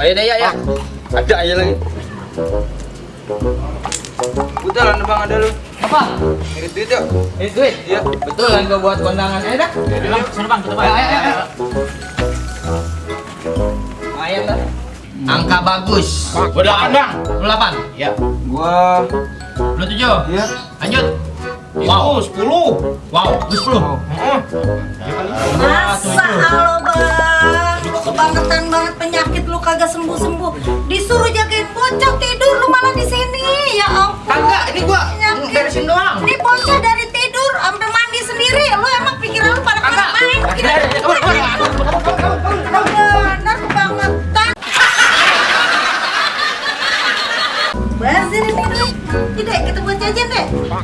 Ayo deh ya. Ada aja lagi. Udah lah bang, ada lu. Apa? Irit duit yuk. Ini duit? Iya. Betul kan gua buat kondangan. Ayo dah. Bang, sana bang, kita bang. Ayo. Lumayan dah. Angka bagus. Gua 8 bang. 8. Ya. Gua 27. iya. Lanjut. Wow, 10. Wow, 10. Masa lo bang, lu kebangetan banget penyakit lu kagak sembuh-sembuh. Disuruh jagain bocah tidur lu malah di sini. Ya ampun. Kagak, ini gua Penyakit. beresin doang. Ini bocah dari tidur sampai mandi sendiri. Lu emang pikiran lu pada Kagak. main? Bener kebangetan. Bazir ini duit. Tidak, kita buat jajan deh.